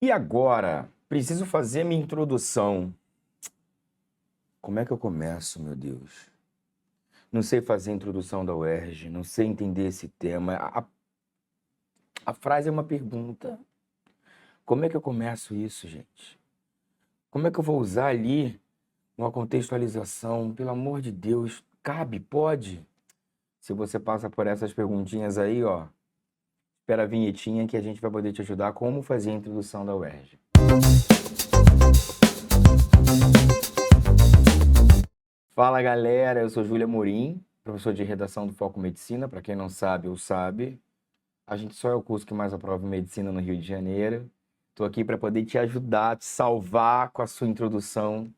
E agora? Preciso fazer minha introdução. Como é que eu começo, meu Deus? Não sei fazer a introdução da UERJ, não sei entender esse tema. A frase é uma pergunta. Como é que eu começo isso, gente? Como é que eu vou usar ali uma contextualização? Pelo amor de Deus, cabe? Pode? Se você passa por essas perguntinhas aí, ó, espera a vinhetinha que a gente vai poder te ajudar a como fazer a introdução da UERJ. Fala galera, eu sou Júlia Amorim, professor de redação do Foco Medicina. Para quem não sabe, ou sabe, a gente só é o curso que mais aprova medicina no Rio de Janeiro. Estou aqui para poder te ajudar, te salvar com a sua introdução,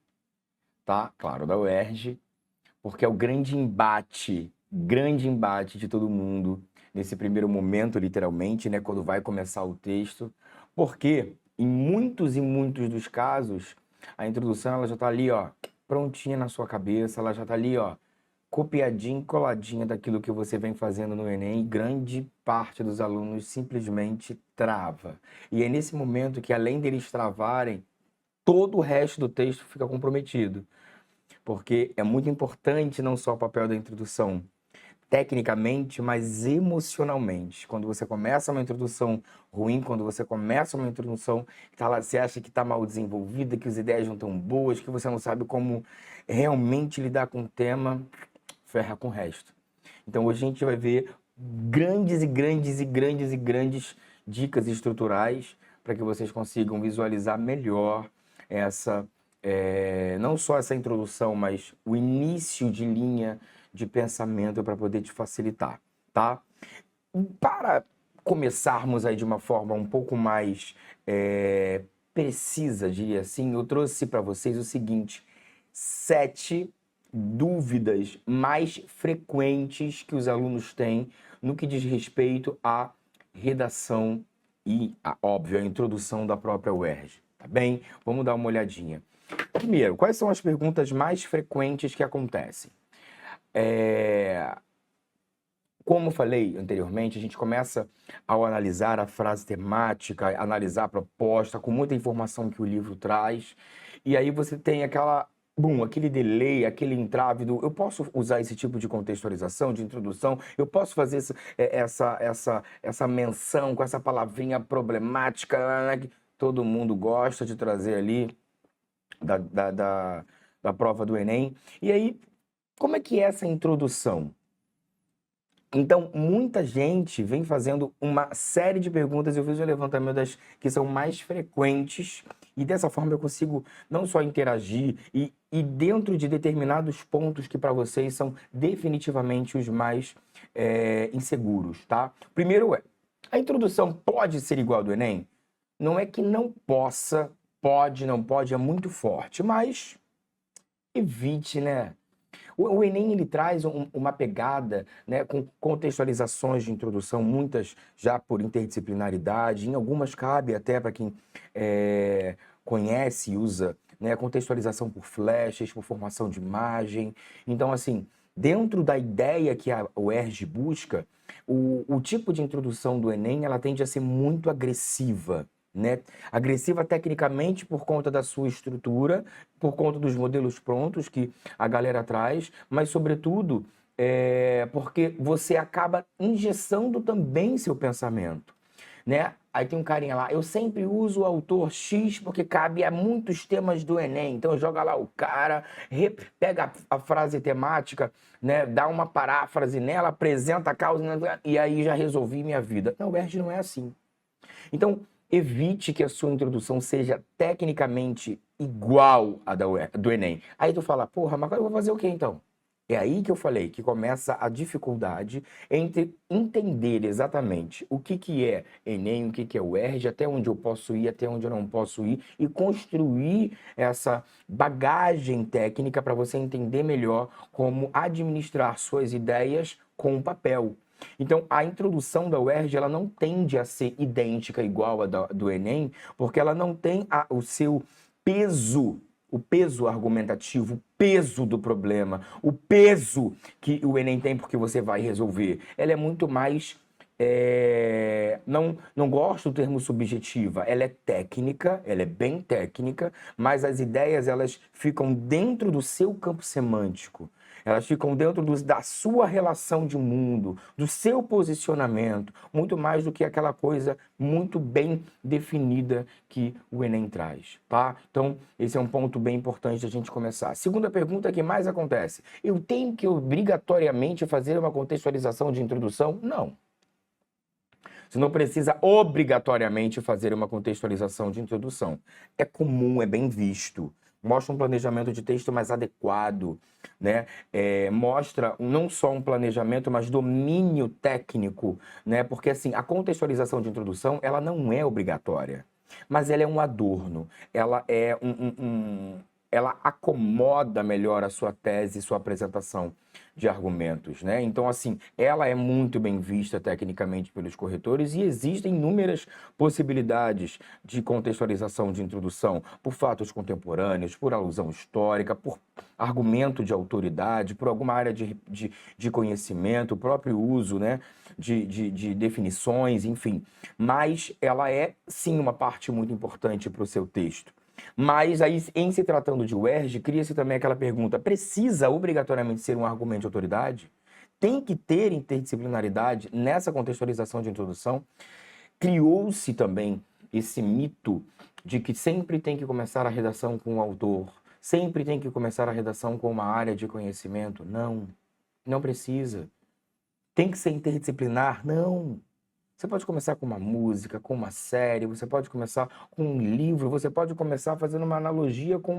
tá? Claro, da UERJ, porque é o grande embate de todo mundo nesse primeiro momento, literalmente, né, quando vai começar o texto, porque em muitos e muitos dos casos, a introdução ela já está ali, ó, prontinha na sua cabeça, ela já está ali, ó, copiadinha, coladinha daquilo que você vem fazendo no Enem, e grande parte dos alunos simplesmente trava. E é nesse momento que, além deles travarem, todo o resto do texto fica comprometido. Porque é muito importante não só o papel da introdução tecnicamente, mas emocionalmente. Quando você começa uma introdução ruim, quando você começa uma introdução que tá lá, você acha que está mal desenvolvida, que as ideias não estão boas, que você não sabe como realmente lidar com o tema, ferra com o resto. Então hoje a gente vai ver grandes dicas estruturais para que vocês consigam visualizar melhor essa, não só essa introdução, mas o início de linha de pensamento para poder te facilitar, tá? Para começarmos aí de uma forma um pouco mais precisa, diria assim, eu trouxe para vocês o seguinte: 7 dúvidas mais frequentes que os alunos têm no que diz respeito à redação e, óbvio, a introdução da própria UERJ, tá bem? Vamos dar uma olhadinha. Primeiro, quais são as perguntas mais frequentes que acontecem? Como falei anteriormente, a gente começa ao analisar a frase temática, analisar a proposta, com muita informação que o livro traz, e aí você tem aquele delay, aquele entrave do eu posso usar esse tipo de contextualização, de introdução, eu posso fazer essa menção com essa palavrinha problemática, né, que todo mundo gosta de trazer ali da prova do Enem. E aí, como é que é essa introdução? Então, muita gente vem fazendo uma série de perguntas. Eu fiz um levantamento das que são mais frequentes, e dessa forma eu consigo não só interagir e dentro de determinados pontos que para vocês são definitivamente os mais inseguros, tá? Primeiro a introdução pode ser igual ao do Enem? Não é que não possa, pode, não pode, é muito forte, mas evite, né? O Enem ele traz uma pegada, né, com contextualizações de introdução, muitas já por interdisciplinaridade, em algumas cabe até para quem conhece e usa, né, contextualização por flashes, por formação de imagem. Então, assim, dentro da ideia que a UERJ busca, o tipo de introdução do Enem ela tende a ser muito agressiva. Né? Agressiva tecnicamente por conta da sua estrutura, por conta dos modelos prontos que a galera traz, mas sobretudo porque você acaba engessando também seu pensamento, né? Aí tem um carinha lá, eu sempre uso o autor X porque cabe a muitos temas do Enem. Então joga lá o cara, pega a frase temática, né? Dá uma paráfrase nela, apresenta a causa, né? E aí já resolvi minha vida. Não, o UERJ não é assim. Então, evite que a sua introdução seja tecnicamente igual à do Enem. Aí tu fala, porra, mas eu vou fazer o quê então? É aí que eu falei que começa a dificuldade entre entender exatamente o que é Enem, o que é UERJ, até onde eu posso ir, até onde eu não posso ir, e construir essa bagagem técnica para você entender melhor como administrar suas ideias com o papel. Então, a introdução da UERJ ela não tende a ser idêntica igual à do Enem, porque ela não tem o seu peso, o peso argumentativo, o peso do problema, o peso que o Enem tem porque você vai resolver. Ela é muito mais não gosto do termo subjetiva, ela é técnica, ela é bem técnica, mas as ideias elas ficam dentro do seu campo semântico. Elas ficam dentro da sua relação de mundo, do seu posicionamento, muito mais do que aquela coisa muito bem definida que o Enem traz, tá? Então, esse é um ponto bem importante da gente começar. Segunda pergunta que mais acontece: eu tenho que obrigatoriamente fazer uma contextualização de introdução? Não. Você não precisa obrigatoriamente fazer uma contextualização de introdução. É comum, é bem visto. Mostra um planejamento de texto mais adequado, né? Mostra não só um planejamento, mas domínio técnico, né? Porque assim, a contextualização de introdução, ela não é obrigatória, mas ela é um adorno, ela é ela acomoda melhor a sua tese, sua apresentação de argumentos, né? Então, assim, ela é muito bem vista tecnicamente pelos corretores e existem inúmeras possibilidades de contextualização de introdução por fatos contemporâneos, por alusão histórica, por argumento de autoridade, por alguma área de conhecimento, o próprio uso, né, de definições, enfim. Mas ela é, sim, uma parte muito importante para o seu texto. Mas aí, em se tratando de UERJ, cria-se também aquela pergunta: precisa obrigatoriamente ser um argumento de autoridade? Tem que ter interdisciplinaridade nessa contextualização de introdução? Criou-se também esse mito de que sempre tem que começar a redação com o autor, sempre tem que começar a redação com uma área de conhecimento. Não, não precisa. Tem que ser interdisciplinar? Não. Você pode começar com uma música, com uma série, você pode começar com um livro, você pode começar fazendo uma analogia com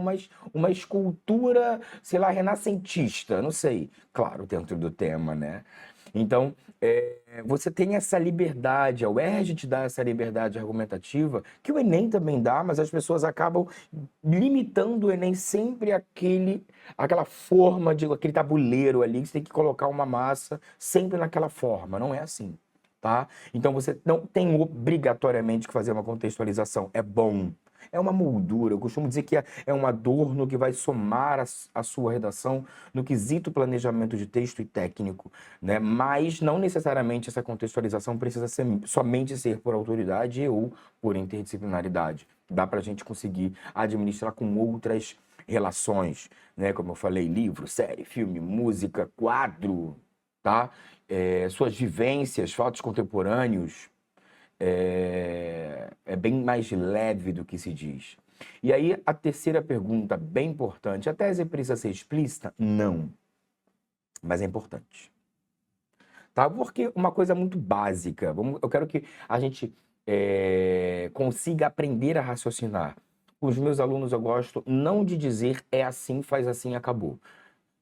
uma escultura, sei lá, renascentista, não sei. Claro, dentro do tema, né? Então, você tem essa liberdade, a UERJ te dá essa liberdade argumentativa, que o Enem também dá, mas as pessoas acabam limitando o Enem sempre aquela forma, aquele tabuleiro ali, que você tem que colocar uma massa sempre naquela forma. Não é assim. Tá? Então você não tem obrigatoriamente que fazer uma contextualização. É bom. É uma moldura. Eu costumo dizer que é um adorno que vai somar a sua redação no quesito planejamento de texto e técnico, né? Mas não necessariamente essa contextualização precisa somente ser por autoridade ou por interdisciplinaridade. Dá para a gente conseguir administrar com outras relações, né? Como eu falei, livro, série, filme, música, quadro, tá? Suas vivências, fatos contemporâneos, é bem mais leve do que se diz. E aí, a terceira pergunta, bem importante: a tese precisa ser explícita? Não, mas é importante. Tá? Porque uma coisa muito básica, eu quero que a gente consiga aprender a raciocinar. Com os meus alunos eu gosto não de dizer é assim, faz assim, acabou.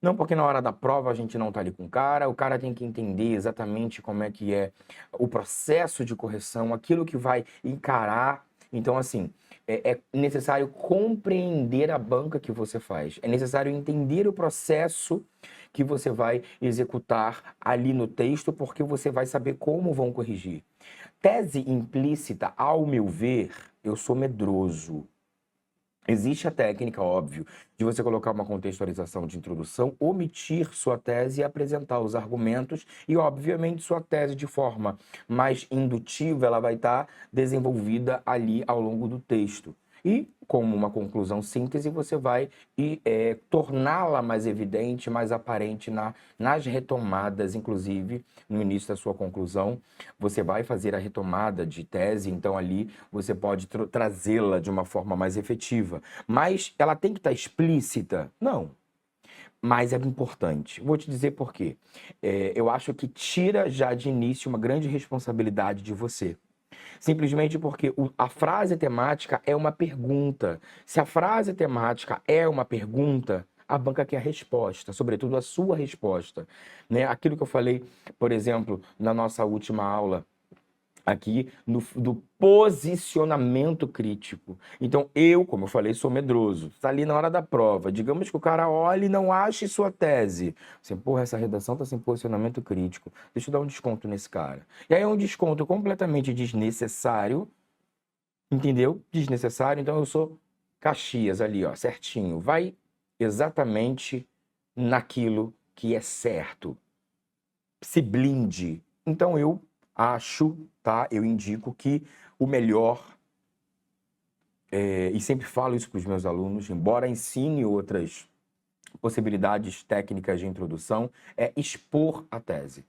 Não, porque na hora da prova a gente não tá ali com o cara tem que entender exatamente como é que é o processo de correção, aquilo que vai encarar. Então, assim, é necessário compreender a banca que você faz, é necessário entender o processo que você vai executar ali no texto, porque você vai saber como vão corrigir. Tese implícita, ao meu ver, eu sou medroso. Existe a técnica, óbvio, de você colocar uma contextualização de introdução, omitir sua tese e apresentar os argumentos e, obviamente, sua tese de forma mais indutiva, ela vai estar desenvolvida ali ao longo do texto. E, como uma conclusão síntese, você vai torná-la mais evidente, mais aparente nas retomadas, inclusive, no início da sua conclusão. Você vai fazer a retomada de tese, então ali você pode trazê-la de uma forma mais efetiva. Mas ela tem que estar explícita? Não. Mas é importante. Vou te dizer por quê. Eu acho que tira já de início uma grande responsabilidade de você. Simplesmente porque a frase temática é uma pergunta. Se a frase temática é uma pergunta, a banca quer a resposta, sobretudo a sua resposta, né? Aquilo que eu falei, por exemplo, na nossa última aula aqui do posicionamento crítico. Então, como eu falei, sou medroso. Está ali na hora da prova. Digamos que o cara olhe e não ache sua tese. Assim, porra, essa redação está sem posicionamento crítico. Deixa eu dar um desconto nesse cara. E aí é um desconto completamente desnecessário, entendeu? Desnecessário. Então, eu sou Caxias ali, ó, certinho. Vai exatamente naquilo que é certo. Se blinde. Então, eu acho, tá? Eu indico que o melhor, e sempre falo isso para os meus alunos, embora ensine outras possibilidades técnicas de introdução, é expor a tese.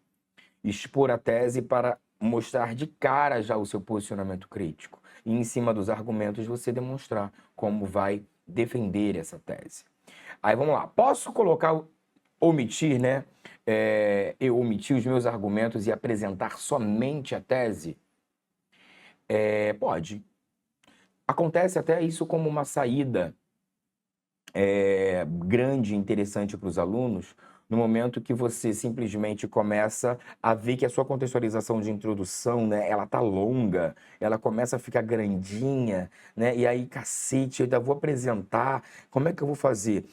Expor a tese para mostrar de cara já o seu posicionamento crítico. E em cima dos argumentos você demonstrar como vai defender essa tese. Aí vamos lá. Posso colocar, omitir, né? Eu omitir os meus argumentos e apresentar somente a tese? Pode. Acontece até isso como uma saída grande e interessante para os alunos, no momento que você simplesmente começa a ver que a sua contextualização de introdução, né, ela tá longa, ela começa a ficar grandinha, né, e aí, cacete, eu ainda vou apresentar, como é que eu vou fazer?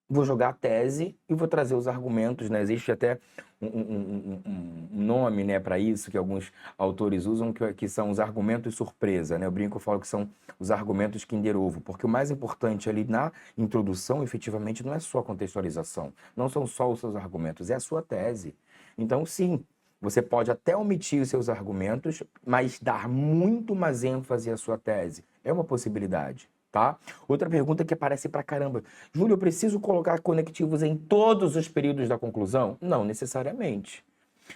Vou jogar a tese e vou trazer os argumentos, né? Existe até um nome, né, para isso que alguns autores usam, que são os argumentos surpresa, né? Eu brinco, eu falo que são os argumentos Kinder Ovo, porque o mais importante ali na introdução, efetivamente, não é só a contextualização, não são só os seus argumentos, é a sua tese. Então, sim, você pode até omitir os seus argumentos, mas dar muito mais ênfase à sua tese. É uma possibilidade. Tá? Outra pergunta que aparece pra caramba. Júlio, eu preciso colocar conectivos em todos os períodos da conclusão? Não necessariamente.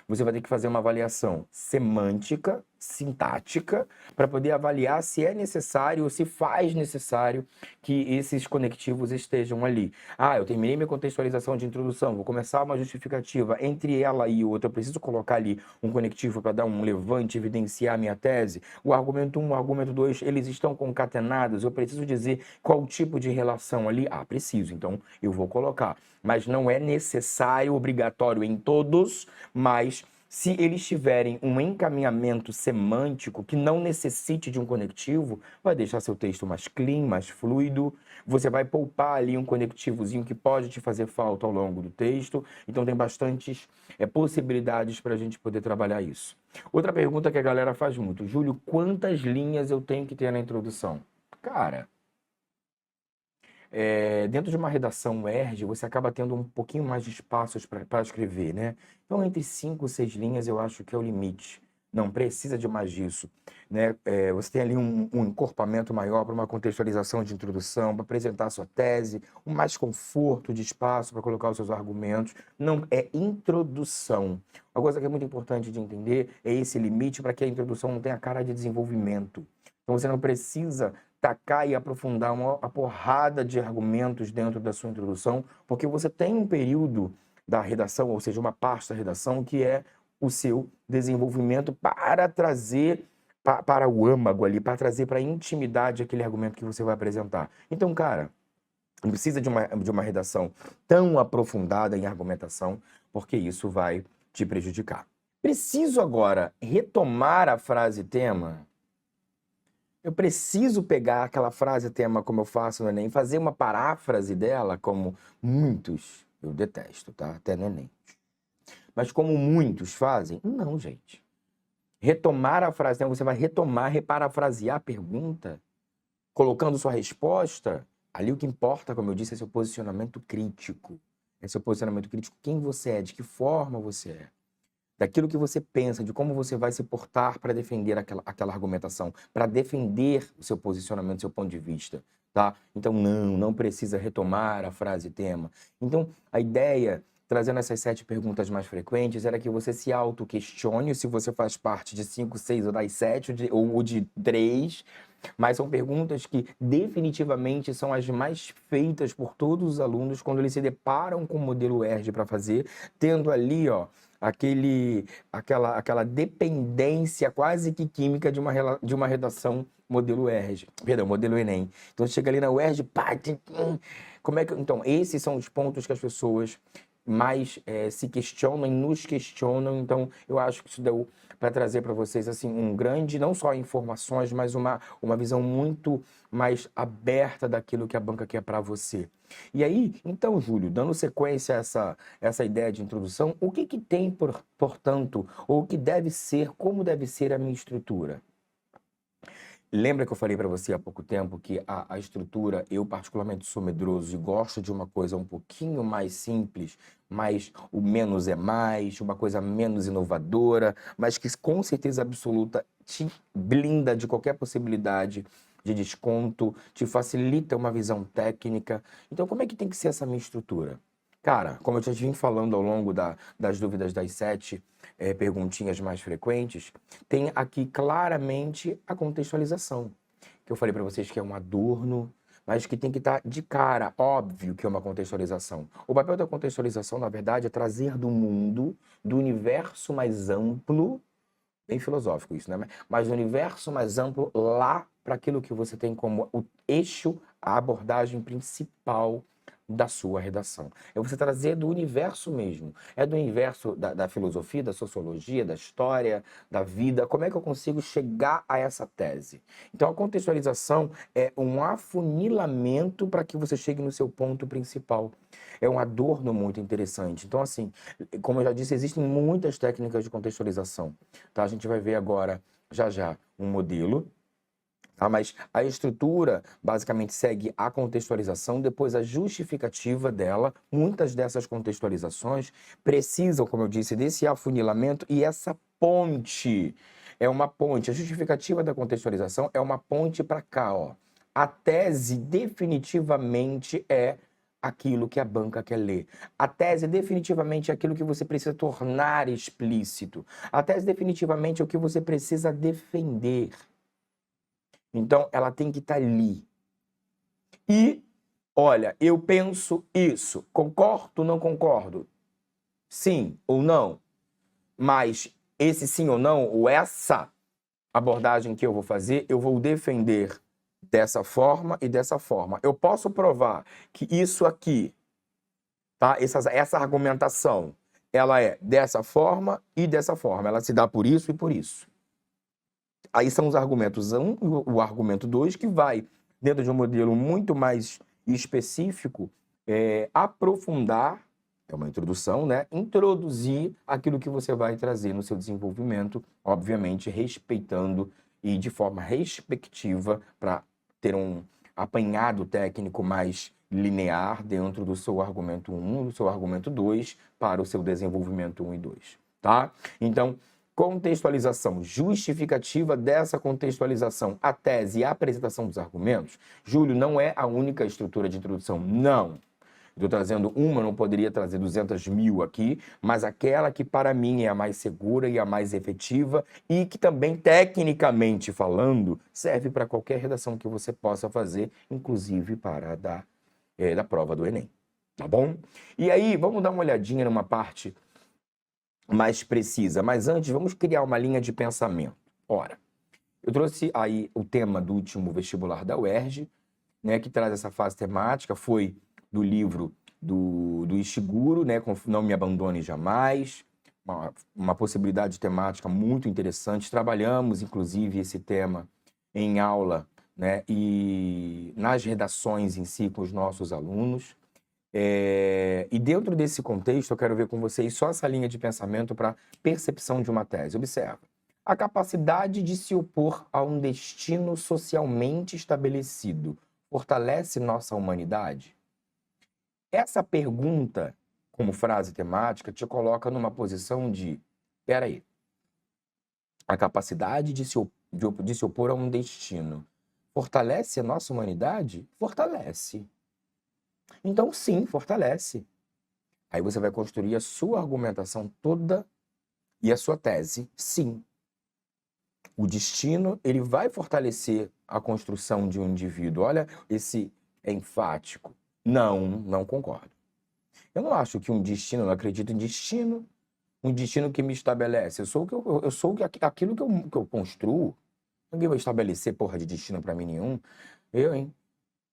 Você vai ter que fazer uma avaliação semântica, sintática, para poder avaliar se é necessário ou se faz necessário que esses conectivos estejam ali. Eu terminei minha contextualização de introdução, vou começar uma justificativa. Entre ela e outra, eu preciso colocar ali um conectivo para dar um levante, evidenciar a minha tese. O argumento 1, o argumento 2, eles estão concatenados. Eu preciso dizer qual tipo de relação ali. Preciso, então eu vou colocar. Mas não é necessário, obrigatório em todos, mas se eles tiverem um encaminhamento semântico que não necessite de um conectivo, vai deixar seu texto mais clean, mais fluido. Você vai poupar ali um conectivozinho que pode te fazer falta ao longo do texto. Então tem bastantes possibilidades para a gente poder trabalhar isso. Outra pergunta que a galera faz muito: Júlio, quantas linhas eu tenho que ter na introdução? Cara, dentro de uma redação ERJ, você acaba tendo um pouquinho mais de espaços para escrever, né? Então, entre 5 e 6 linhas, eu acho que é o limite. Não precisa de mais disso, né? Você tem ali um encorpamento maior para uma contextualização de introdução, para apresentar a sua tese, um mais conforto de espaço para colocar os seus argumentos. Não é introdução. Uma coisa que é muito importante de entender é esse limite para que a introdução não tenha cara de desenvolvimento. Então, você não precisa tacar e aprofundar uma porrada de argumentos dentro da sua introdução, porque você tem um período da redação, ou seja, uma parte da redação, que é o seu desenvolvimento para trazer para o âmago ali, para trazer para a intimidade aquele argumento que você vai apresentar. Então, cara, não precisa de uma redação tão aprofundada em argumentação, porque isso vai te prejudicar. Preciso agora retomar a frase tema? Eu preciso pegar aquela frase tema como eu faço no Enem, fazer uma paráfrase dela, como muitos, eu detesto, tá? Até no Enem. Mas como muitos fazem? Não, gente. Retomar a frase tema, você vai retomar, reparafrasear a pergunta, colocando sua resposta. Ali o que importa, como eu disse, é seu posicionamento crítico. É seu posicionamento crítico, quem você é, de que forma você é. Daquilo que você pensa, de como você vai se portar para defender aquela argumentação, para defender o seu posicionamento, o seu ponto de vista, tá? Então, não precisa retomar a frase tema. Então, a ideia, trazendo essas 7 perguntas mais frequentes, era que você se auto-questione se você faz parte de 5, 6 ou das 7, ou de 3, mas são perguntas que definitivamente são as mais feitas por todos os alunos quando eles se deparam com o modelo ERJ para fazer, tendo ali, ó, aquela dependência quase que química de uma redação modelo ERJ, perdão, modelo Enem. Então chega ali na UERJ, pá, como é que... Então, esses são os pontos que as pessoas mais se questionam e nos questionam. Então, eu acho que isso deu para trazer para vocês assim um grande, não só informações, mas uma visão muito mais aberta daquilo que a banca quer para você. E aí, então, Júlio, dando sequência a essa ideia de introdução, o que tem, portanto, ou o que deve ser, como deve ser a minha estrutura? Lembra que eu falei para você há pouco tempo que a estrutura, eu particularmente sou medroso e gosto de uma coisa um pouquinho mais simples, mas o menos é mais, uma coisa menos inovadora, mas que com certeza absoluta te blinda de qualquer possibilidade de desconto, te facilita uma visão técnica. Então, como é que tem que ser essa minha estrutura? Cara, como eu já vim falando ao longo das dúvidas das 7 perguntinhas mais frequentes, tem aqui claramente a contextualização, que eu falei para vocês que é um adorno, mas que tem que estar de cara, óbvio que é uma contextualização. O papel da contextualização, na verdade, é trazer do mundo, do universo mais amplo, bem filosófico isso, né? Mas do universo mais amplo lá para aquilo que você tem como o eixo, a abordagem principal da sua redação. É você trazer do universo mesmo. É do universo da filosofia, da sociologia, da história, da vida. Como é que eu consigo chegar a essa tese? Então, a contextualização é um afunilamento para que você chegue no seu ponto principal. É um adorno muito interessante. Então, assim, como eu já disse, existem muitas técnicas de contextualização. Tá? A gente vai ver agora, já, um modelo. Tá? Mas a estrutura basicamente segue a contextualização, depois a justificativa dela. Muitas dessas contextualizações precisam, como eu disse, desse afunilamento e essa ponte. É uma ponte. A justificativa da contextualização é uma ponte para cá, ó. A tese definitivamente é aquilo que a banca quer ler. A tese definitivamente é aquilo que você precisa tornar explícito. A tese definitivamente é o que você precisa defender. Então, ela tem que estar ali. E, olha, eu penso isso. Concordo ou não concordo? Sim ou não? Mas esse sim ou não, ou essa abordagem que eu vou fazer, eu vou defender dessa forma e dessa forma. Eu posso provar que isso aqui, tá? Essa argumentação, ela é dessa forma e dessa forma. Ela se dá por isso e por isso. Aí são os argumentos 1 e o argumento 2, que vai, dentro de um modelo muito mais específico, aprofundar, é uma introdução, né? Introduzir aquilo que você vai trazer no seu desenvolvimento, obviamente respeitando e de forma respectiva para ter um apanhado técnico mais linear dentro do seu argumento 1 e do seu argumento 2 para o seu desenvolvimento 1 e 2, tá? Então, contextualização, justificativa dessa contextualização, a tese e a apresentação dos argumentos. Júlio, não é a única estrutura de introdução, não. Estou trazendo uma, não poderia trazer 200 mil aqui, mas aquela que para mim é a mais segura e a mais efetiva e que também, tecnicamente falando, serve para qualquer redação que você possa fazer, inclusive para da prova do Enem, tá bom? E aí, vamos dar uma olhadinha numa parte mais precisa. Mas antes, vamos criar uma linha de pensamento. Ora, eu trouxe aí o tema do último vestibular da UERJ, né, que traz essa fase temática, foi do livro do Ishiguro, né, com Não Me Abandone Jamais, uma possibilidade temática muito interessante. Trabalhamos, inclusive, esse tema em aula, né, e nas redações em si com os nossos alunos. E dentro desse contexto, eu quero ver com vocês só essa linha de pensamento para percepção de uma tese. Observa. A capacidade de se opor a um destino socialmente estabelecido fortalece nossa humanidade? Essa pergunta, como frase temática, te coloca numa posição de: peraí, a capacidade de se opor a um destino fortalece a nossa humanidade? Fortalece. Então, sim, fortalece. Aí você vai construir a sua argumentação toda e a sua tese. Sim, o destino, ele vai fortalecer a construção de um indivíduo. Olha, esse é enfático. Não concordo. Eu não acho que um destino, eu não acredito em destino, um destino que me estabelece. Eu sou aquilo que eu construo. Ninguém vai estabelecer porra de destino para mim nenhum. Eu, hein?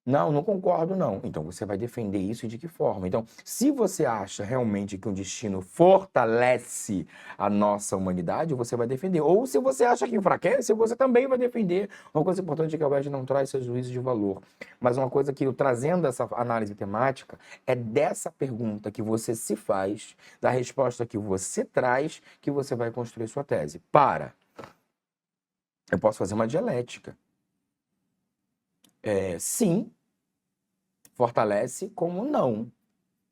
Não concordo, não. Então, você vai defender isso de que forma? Então, se você acha realmente que um destino fortalece a nossa humanidade, você vai defender. Ou se você acha que enfraquece, você também vai defender. Uma coisa importante é que a UERJ não traz seus juízos de valor. Mas uma coisa que eu trazendo essa análise temática é dessa pergunta que você se faz, da resposta que você traz, que você vai construir sua tese. Eu posso fazer uma dialética. Sim, fortalece, como não.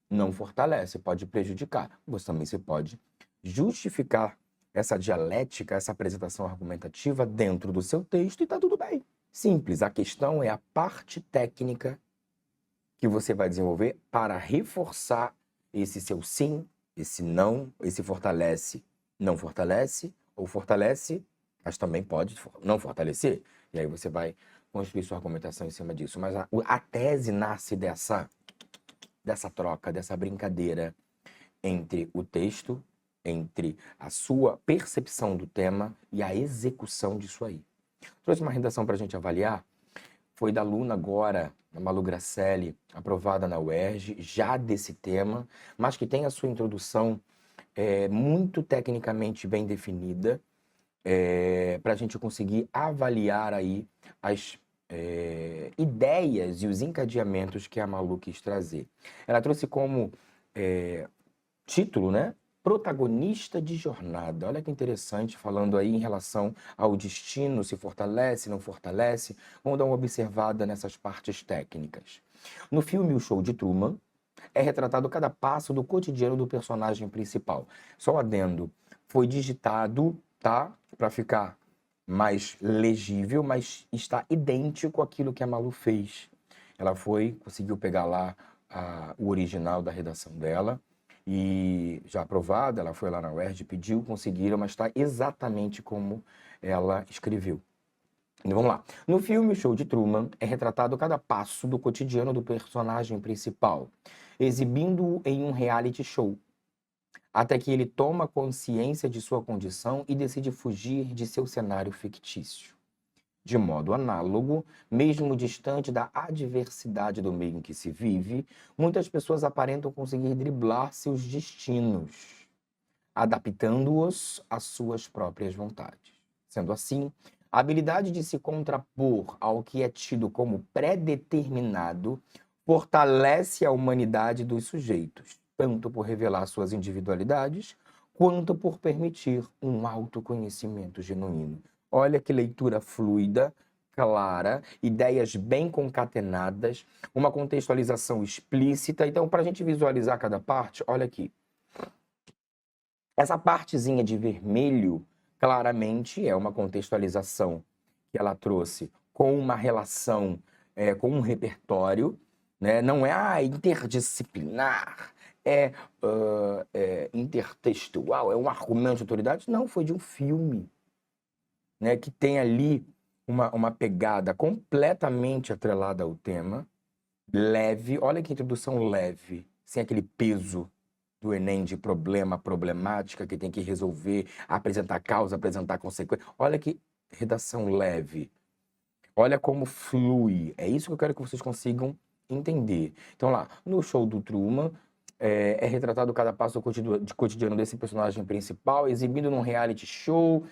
Não fortalece, pode prejudicar. Você pode justificar essa dialética, essa apresentação argumentativa dentro do seu texto e tá tudo bem. Simples. A questão é a parte técnica que você vai desenvolver para reforçar esse seu sim, esse não, esse fortalece, não fortalece, ou fortalece, mas também pode não fortalecer. E aí você vai construir sua argumentação em cima disso. Mas a tese nasce dessa troca, dessa brincadeira entre o texto, entre a sua percepção do tema e a execução disso aí. Trouxe uma redação para a gente avaliar, foi da aluna agora, a Malu Gracelli, aprovada na UERJ, já desse tema, mas que tem a sua introdução muito tecnicamente bem definida, para a gente conseguir avaliar aí as ideias e os encadeamentos que a Malu quis trazer. Ela trouxe como título, né? Protagonista de jornada. Olha que interessante, falando aí em relação ao destino, se fortalece, não fortalece. Vamos dar uma observada nessas partes técnicas. No filme O Show de Truman, é retratado cada passo do cotidiano do personagem principal. Só um adendo, foi digitado, tá? Para ficar mais legível, mas está idêntico àquilo que a Malu fez. Ela conseguiu pegar lá o original da redação dela, e já aprovada, ela foi lá na UERJ, pediu, conseguiram, mas está exatamente como ela escreveu. Então vamos lá. No filme O Show de Truman, é retratado cada passo do cotidiano do personagem principal, exibindo-o em um reality show, até que ele toma consciência de sua condição e decide fugir de seu cenário fictício. De modo análogo, mesmo distante da adversidade do meio em que se vive, muitas pessoas aparentam conseguir driblar seus destinos, adaptando-os às suas próprias vontades. Sendo assim, a habilidade de se contrapor ao que é tido como pré-determinado fortalece a humanidade dos sujeitos, tanto por revelar suas individualidades, quanto por permitir um autoconhecimento genuíno. Olha que leitura fluida, clara, ideias bem concatenadas, uma contextualização explícita. Então, para a gente visualizar cada parte, olha aqui. Essa partezinha de vermelho, claramente, é uma contextualização que ela trouxe com uma relação, com um repertório, né? Não é interdisciplinar, intertextual, é um argumento de autoridade. Não, foi de um filme, né, que tem ali uma pegada completamente atrelada ao tema, leve. Olha que introdução leve, sem aquele peso do Enem de problema, problemática, que tem que resolver, apresentar causa, apresentar consequência. Olha que redação leve. Olha como flui. É isso que eu quero que vocês consigam entender. Então lá, no Show do Truman, é retratado cada passo do cotidiano desse personagem principal, exibido num reality show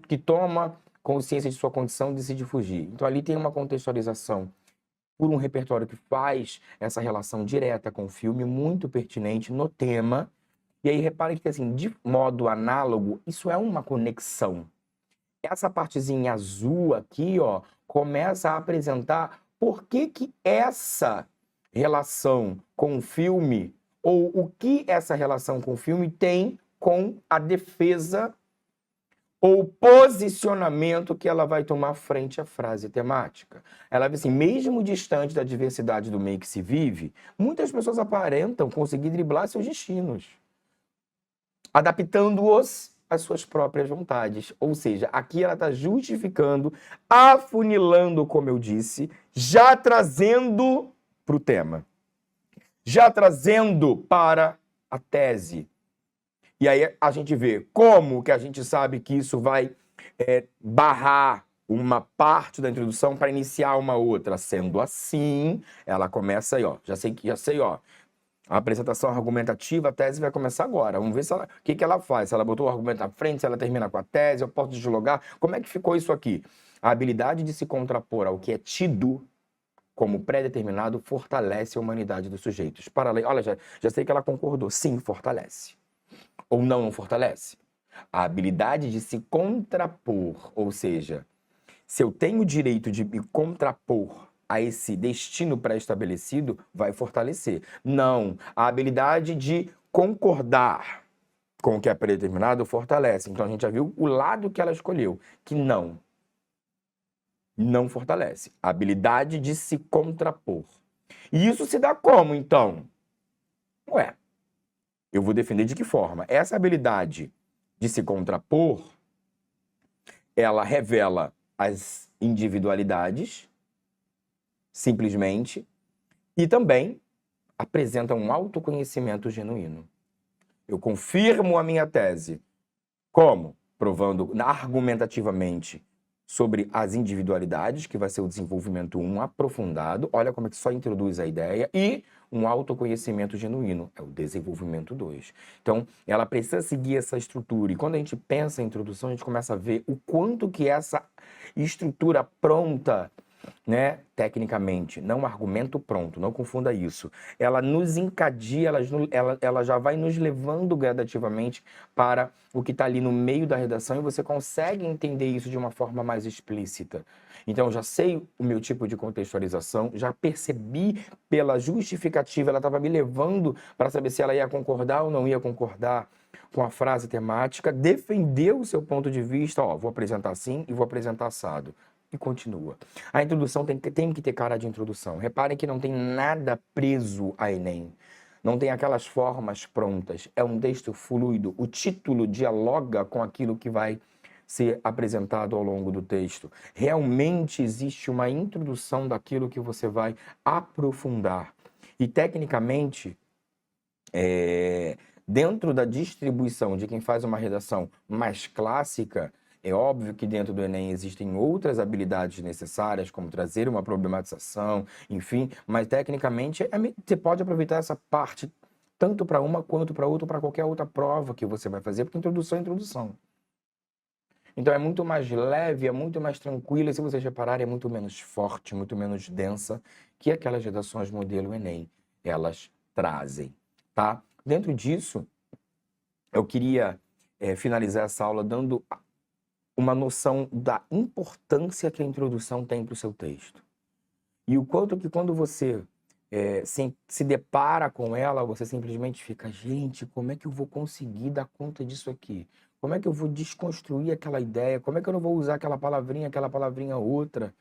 que toma consciência de sua condição e decide fugir. Então ali tem uma contextualização por um repertório que faz essa relação direta com o filme, muito pertinente no tema. E aí reparem que, assim, de modo análogo, isso é uma conexão. Essa partezinha azul aqui, ó, começa a apresentar por que essa relação com o filme, ou o que essa relação com o filme tem com a defesa ou posicionamento que ela vai tomar frente à frase temática. Ela diz assim, mesmo distante da diversidade do meio que se vive, muitas pessoas aparentam conseguir driblar seus destinos, adaptando-os às suas próprias vontades. Ou seja, aqui ela está justificando, afunilando, como eu disse, já trazendo para o tema, já trazendo para a tese. E aí a gente vê como que a gente sabe que isso vai barrar uma parte da introdução para iniciar uma outra. Sendo assim, ela começa aí, ó. Já sei, ó. A apresentação argumentativa, a tese vai começar agora. Vamos ver se ela, o que ela faz. Se ela botou o argumento na frente, se ela termina com a tese, eu posso deslogar. Como é que ficou isso aqui? A habilidade de se contrapor ao que é tido como pré-determinado fortalece a humanidade dos sujeitos. Olha, já sei que ela concordou. Sim, fortalece. Ou não fortalece? A habilidade de se contrapor, ou seja, se eu tenho o direito de me contrapor a esse destino pré-estabelecido, vai fortalecer. Não, a habilidade de concordar com o que é predeterminado fortalece. Então a gente já viu o lado que ela escolheu, que não fortalece. A habilidade de se contrapor. E isso se dá como, então? Ué, eu vou defender de que forma? Essa habilidade de se contrapor, ela revela as individualidades, simplesmente, e também apresenta um autoconhecimento genuíno. Eu confirmo a minha tese. Como? Provando argumentativamente sobre as individualidades, que vai ser o desenvolvimento 1 aprofundado. Olha como é que só introduz a ideia. E um autoconhecimento genuíno, é o desenvolvimento 2. Então, ela precisa seguir essa estrutura. E quando a gente pensa em introdução, a gente começa a ver o quanto que essa estrutura pronta, né, tecnicamente, não um argumento pronto, não confunda isso. Ela nos encadia, ela já vai nos levando gradativamente para o que está ali no meio da redação e você consegue entender isso de uma forma mais explícita. Então, já sei o meu tipo de contextualização, já percebi pela justificativa, ela estava me levando para saber se ela ia concordar ou não ia concordar com a frase temática, defendeu o seu ponto de vista, ó, vou apresentar assim e vou apresentar assado. E continua. A introdução tem que ter cara de introdução. Reparem que não tem nada preso a Enem. Não tem aquelas formas prontas. É um texto fluido. O título dialoga com aquilo que vai ser apresentado ao longo do texto. Realmente existe uma introdução daquilo que você vai aprofundar. E, tecnicamente, dentro da distribuição de quem faz uma redação mais clássica, é óbvio que dentro do Enem existem outras habilidades necessárias, como trazer uma problematização, enfim, mas tecnicamente você pode aproveitar essa parte tanto para uma quanto para outra, para qualquer outra prova que você vai fazer, porque introdução é introdução. Então é muito mais leve, é muito mais tranquila, e se vocês repararem, é muito menos forte, muito menos densa que aquelas redações modelo Enem, elas trazem, tá? Dentro disso, eu queria finalizar essa aula dando uma noção da importância que a introdução tem para o seu texto. E o quanto que quando você se depara com ela, você simplesmente fica, gente, como é que eu vou conseguir dar conta disso aqui? Como é que eu vou desconstruir aquela ideia? Como é que eu não vou usar aquela palavrinha outra?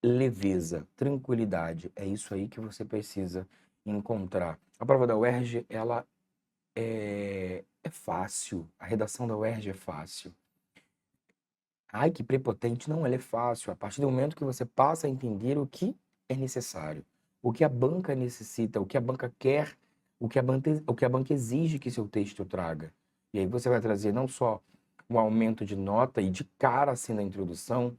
Leveza, tranquilidade, é isso aí que você precisa encontrar. A prova da UERJ, ela é fácil, a redação da UERJ é fácil. Ai, que prepotente. Não, ela é fácil. A partir do momento que você passa a entender o que é necessário, o que a banca necessita, o que a banca quer, o que a banca exige que seu texto traga. E aí você vai trazer não só um aumento de nota e de cara assim na introdução,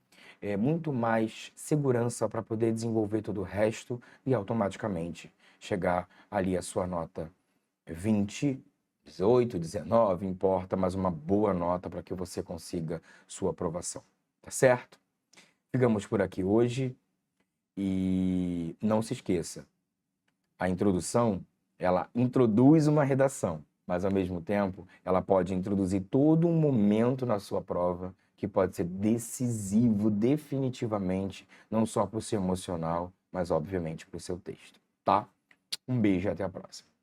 muito mais segurança para poder desenvolver todo o resto e automaticamente chegar ali a sua nota 20, 18, 19, importa, mas uma boa nota para que você consiga sua aprovação, tá certo? Ficamos por aqui hoje e não se esqueça, a introdução, ela introduz uma redação, mas ao mesmo tempo ela pode introduzir todo um momento na sua prova que pode ser decisivo definitivamente, não só para o seu emocional, mas obviamente para o seu texto, tá? Um beijo e até a próxima.